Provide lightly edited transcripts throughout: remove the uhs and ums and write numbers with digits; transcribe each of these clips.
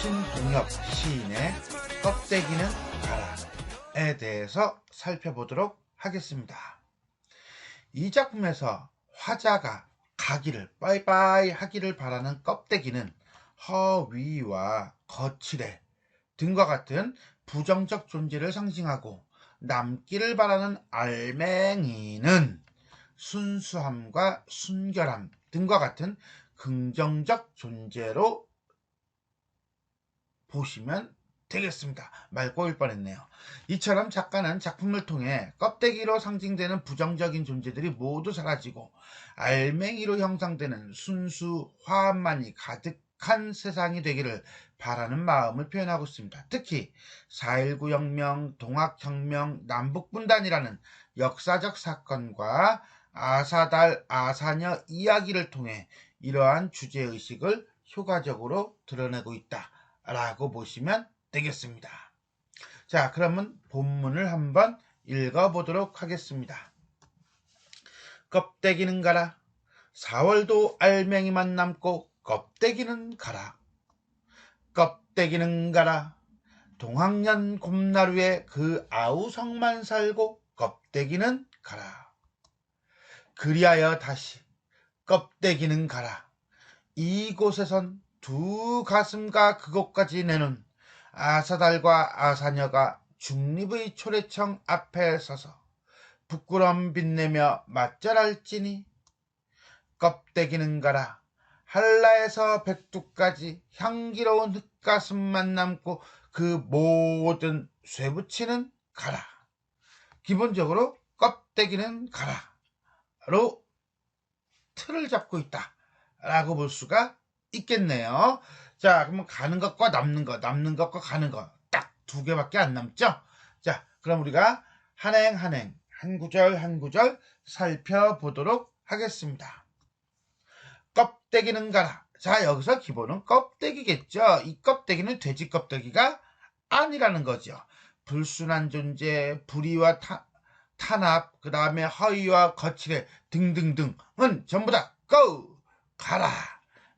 신동엽 시인의 껍데기는 가라에 대해서 살펴보도록 하겠습니다. 이 작품에서 화자가 가기를 빠이빠이 하기를 바라는 껍데기는 허위와 거칠애 등과 같은 부정적 존재를 상징하고, 남기를 바라는 알맹이는 순수함과 순결함 등과 같은 긍정적 존재로 보시면 되겠습니다. 말 꼬일 뻔했네요. 이처럼 작가는 작품을 통해 껍데기로 상징되는 부정적인 존재들이 모두 사라지고 알맹이로 형상되는 순수 화합만이 가득한 세상이 되기를 바라는 마음을 표현하고 있습니다. 특히 4.19 혁명, 동학혁명, 남북분단이라는 역사적 사건과 아사달, 아사녀 이야기를 통해 이러한 주제의식을 효과적으로 드러내고 있다라고 보시면 되겠습니다. 자, 그러면 본문을 한번 읽어보도록 하겠습니다. 껍데기는 가라. 4월도 알맹이만 남고 껍데기는 가라. 껍데기는 가라. 동학년 곰나루에 그 아우성만 살고 껍데기는 가라. 그리하여 다시 껍데기는 가라. 이곳에선 두 가슴과 그곳까지 내놓은 아사달과 아사녀가 중립의 초래청 앞에 서서 부끄럼 빛내며 맞절할지니, 껍데기는 가라. 한라에서 백두까지 향기로운 흙가슴만 남고 그 모든 쇠붙이는 가라. 기본적으로 껍데기는 가라로 틀을 잡고 있다라고 볼 수가 있겠네요. 자, 그러면 가는 것과 남는 것, 남는 것과 가는 것 딱 두 개밖에 안 남죠. 자, 그럼 우리가 한 행 한 행, 한 구절 한 구절 살펴보도록 하겠습니다. 껍데기는 가라. 자, 여기서 기본은 껍데기겠죠. 이 껍데기는 돼지 껍데기가 아니라는 거죠. 불순한 존재, 불의와 탄압, 그 다음에 허위와 거칠애 등등등은 전부 다 가라.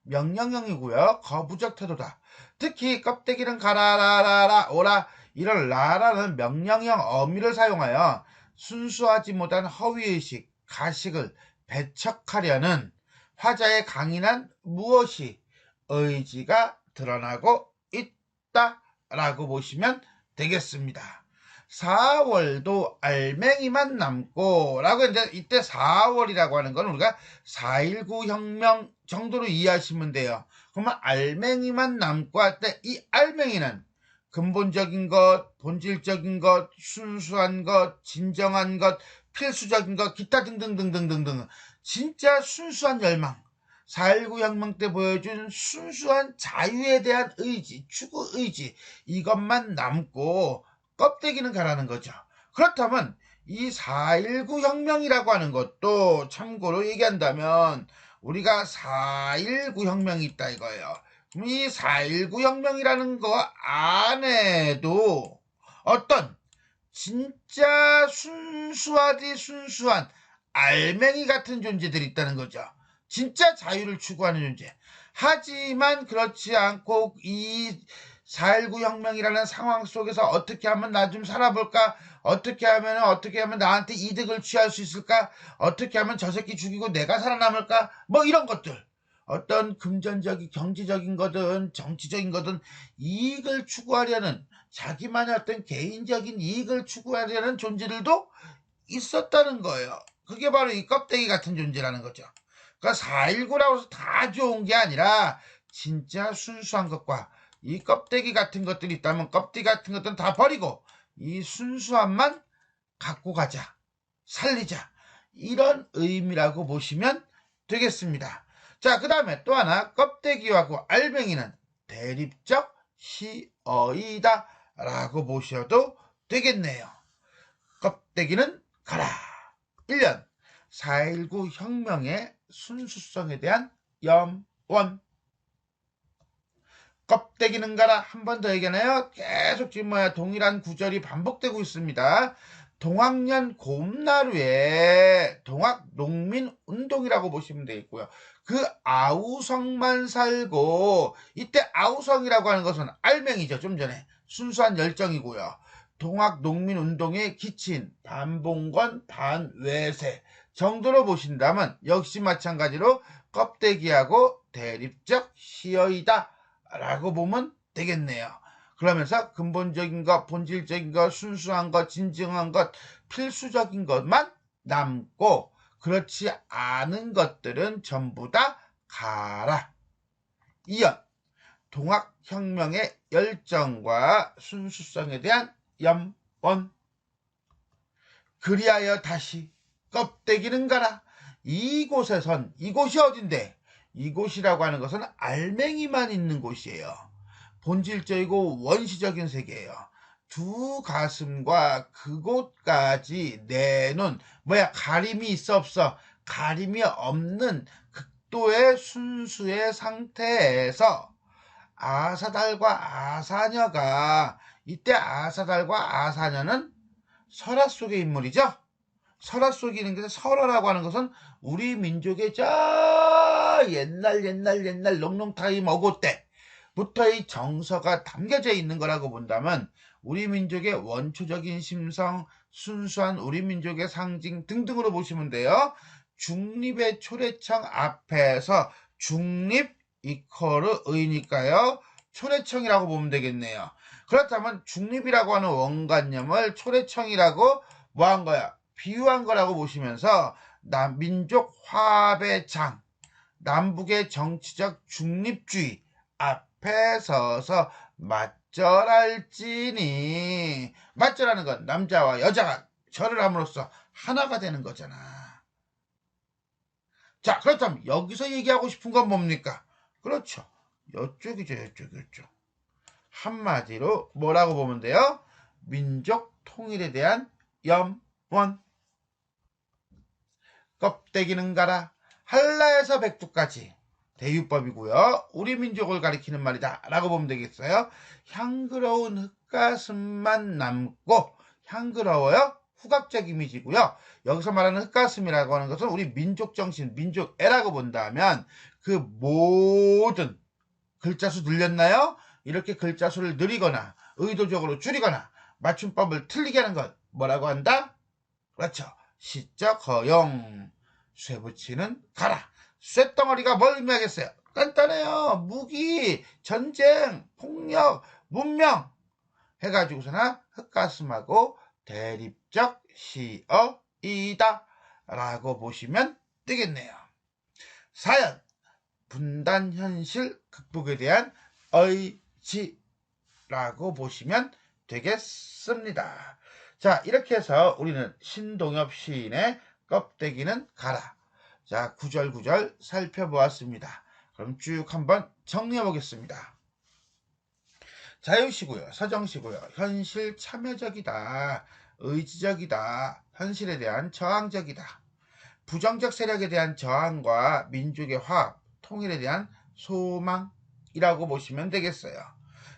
명령형이고요. 거부적 태도다. 특히 껍데기는 가라라라라 오라, 이런 라라는 명령형 어미를 사용하여 순수하지 못한 허위의식, 가식을 배척하려는 화자의 강인한 무엇이 의지가 드러나고 있다라고 보시면 되겠습니다. 4월도 알맹이만 남고 라고 했는데, 이때 4월이라고 하는 건 우리가 4.19 혁명 정도로 이해하시면 돼요. 그러면 알맹이만 남고 할 때 이 알맹이는 근본적인 것, 본질적인 것, 순수한 것, 진정한 것, 필수적인 것, 기타 등등등등등등 진짜 순수한 열망, 4.19 혁명 때 보여준 순수한 자유에 대한 의지, 추구 의지, 이것만 남고 껍데기는 가라는 거죠. 그렇다면 이 4.19 혁명이라고 하는 것도 참고로 얘기한다면 우리가 4.19 혁명이 있다 이거예요. 그럼 이 4.19 혁명이라는 거 안에도 어떤 진짜 순수하디 순수한 알맹이 같은 존재들이 있다는 거죠. 진짜 자유를 추구하는 존재. 하지만 그렇지 않고 이 4.19 혁명이라는 상황 속에서 어떻게 하면 나 좀 살아볼까? 어떻게 하면 나한테 이득을 취할 수 있을까? 어떻게 하면 저 새끼 죽이고 내가 살아남을까? 뭐 이런 것들. 어떤 금전적인, 경제적인 거든 정치적인 거든 이익을 추구하려는, 자기만의 어떤 개인적인 이익을 추구하려는 존재들도 있었다는 거예요. 그게 바로 이 껍데기 같은 존재라는 거죠. 그러니까 4.19라고 해서 다 좋은 게 아니라 진짜 순수한 것과 이 껍데기 같은 것들이 있다면 껍데기 같은 것들은 다 버리고 이 순수함만 갖고 가자, 살리자, 이런 의미라고 보시면 되겠습니다. 자, 그 다음에 또 하나, 껍데기하고 알맹이는 대립적 시어이다 라고 보셔도 되겠네요. 껍데기는 가라. 1년 4.19 혁명의 순수성에 대한 염원. 껍데기는 가라. 한 번 더 얘기하나요? 계속 지금 동일한 구절이 반복되고 있습니다. 동학년 곰나루에 동학농민운동이라고 보시면 되겠고요. 그 아우성만 살고, 이때 아우성이라고 하는 것은 알맹이죠. 좀 전에 순수한 열정이고요. 동학농민운동에 기친 반봉건 반외세 정도로 보신다면 역시 마찬가지로 껍데기하고 대립적 시어이다 라고 보면 되겠네요. 그러면서 근본적인 것, 본질적인 것, 순수한 것, 진정한 것, 필수적인 것만 남고 그렇지 않은 것들은 전부 다 가라. 이연, 동학혁명의 열정과 순수성에 대한 염원. 그리하여 다시 껍데기는 가라. 이곳에선, 이곳이 어딘데? 이곳이라고 하는 것은 알맹이만 있는 곳이에요. 본질적이고 원시적인 세계예요. 두 가슴과 그곳까지 내놓은 가림이 있어 없어? 가림이 없는 극도의 순수의 상태에서 아사달과 아사녀가, 이때 아사달과 아사녀는 설화 속의 인물이죠. 설화 속에 있는 것은, 설화라고 하는 것은 우리 민족의 옛날 롱롱타임 어고 때부터의 정서가 담겨져 있는 거라고 본다면 우리 민족의 원초적인 심성, 순수한 우리 민족의 상징 등등으로 보시면 돼요. 중립의 초래청 앞에서 중립 이퀄을 의니까요. 초래청이라고 보면 되겠네요. 그렇다면 중립이라고 하는 원관념을 초래청이라고 뭐한 거야? 비유한 거라고 보시면서 민족 화합의 장, 남북의 정치적 중립주의 앞에 서서 맞절할지니, 맞절하는 건 남자와 여자가 절을 함으로써 하나가 되는 거잖아. 자, 그렇다면 여기서 얘기하고 싶은 건 뭡니까? 그렇죠. 이쪽이죠. 한마디로 뭐라고 보면 돼요? 민족 통일에 대한 염원. 껍데기는 가라. 한라에서 백두까지 대유법이고요. 우리 민족을 가리키는 말이다 라고 보면 되겠어요. 향그러운 흙가슴만 남고, 향그러워요. 후각적 이미지고요. 여기서 말하는 흙가슴이라고 하는 것은 우리 민족 정신, 민족애라고 본다면 그 모든 글자수 늘렸나요? 이렇게 글자수를 늘리거나 의도적으로 줄이거나 맞춤법을 틀리게 하는 걸 뭐라고 한다? 그렇죠. 시적 허용. 쇠 붙이는 가라. 쇠덩어리가 뭘 의미하겠어요? 간단해요. 무기, 전쟁, 폭력, 문명 해가지고서나 흙가슴하고 대립적 시어이다 라고 보시면 되겠네요. 사연, 분단 현실 극복에 대한 의지라고 보시면 되겠습니다. 자, 이렇게 해서 우리는 신동엽 시인의 껍데기는 가라. 자, 구절구절 살펴보았습니다. 그럼 쭉 한번 정리해 보겠습니다. 자유시고요. 서정시고요. 현실 참여적이다. 의지적이다. 현실에 대한 저항적이다. 부정적 세력에 대한 저항과 민족의 화합, 통일에 대한 소망이라고 보시면 되겠어요.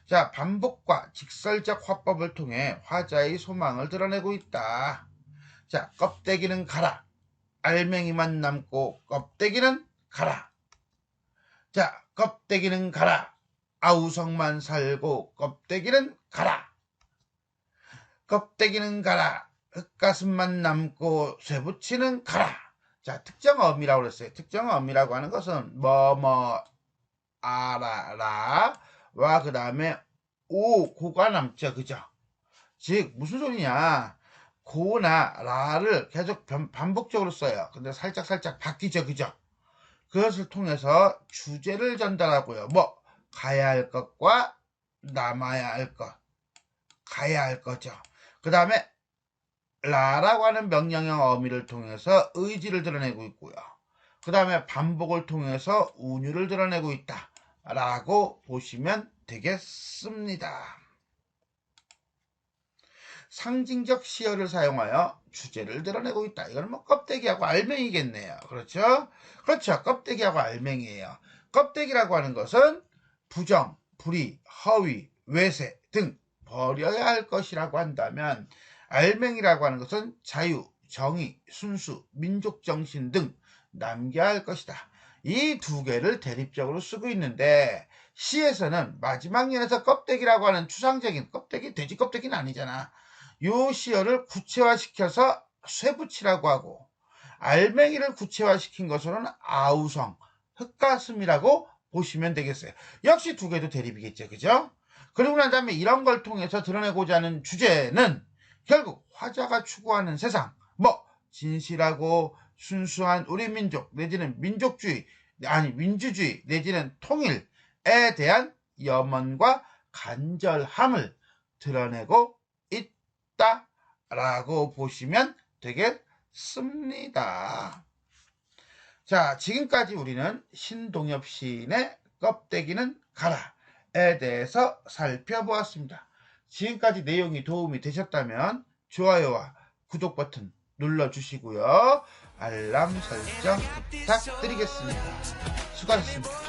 자, 반복과 직설적 화법을 통해 화자의 소망을 드러내고 있다. 자, 껍데기는 가라. 알맹이만 남고 껍데기는 가라. 자, 껍데기는 가라. 아우성만 살고 껍데기는 가라. 껍데기는 가라. 흙가슴만 남고 쇠붙이는 가라. 자, 특정어미라고 그랬어요. 특정어미라고 하는 것은 아라라와 그 다음에 고가 남죠. 그죠? 즉 무슨 소리냐? 고나 라를 계속 반복적으로 써요. 근데 살짝 바뀌죠. 그죠? 그것을 통해서 주제를 전달하고요. 가야 할 것과 남아야 할 것. 가야 할 거죠. 그 다음에 라라고 하는 명령형 어미를 통해서 의지를 드러내고 있고요. 그 다음에 반복을 통해서 운율을 드러내고 있다 라고 보시면 되겠습니다. 상징적 시어를 사용하여 주제를 드러내고 있다. 이건 껍데기하고 알맹이겠네요. 그렇죠? 그렇죠. 껍데기하고 알맹이에요. 껍데기라고 하는 것은 부정, 불의, 허위, 외세 등 버려야 할 것이라고 한다면, 알맹이라고 하는 것은 자유, 정의, 순수, 민족정신 등 남겨야 할 것이다. 이 두 개를 대립적으로 쓰고 있는데 시에서는 마지막 연에서 껍데기라고 하는 추상적인 껍데기, 돼지 껍데기는 아니잖아. 요 시어를 구체화시켜서 쇠붙이라고 하고 알맹이를 구체화시킨 것으로는 아우성, 흙가슴이라고 보시면 되겠어요. 역시 두 개도 대립이겠죠. 그죠? 그리고 난 다음에 이런 걸 통해서 드러내고자 하는 주제는 결국 화자가 추구하는 세상, 진실하고 순수한 우리 민족 내지는 민주주의 내지는 통일에 대한 염원과 간절함을 드러내고 있다라고 보시면 되겠습니다. 자, 지금까지 우리는 신동엽 시인의 껍데기는 가라에 대해서 살펴보았습니다. 지금까지 내용이 도움이 되셨다면 좋아요와 구독 버튼 눌러주시고요. 알람 설정 부탁드리겠습니다. 수고하셨습니다.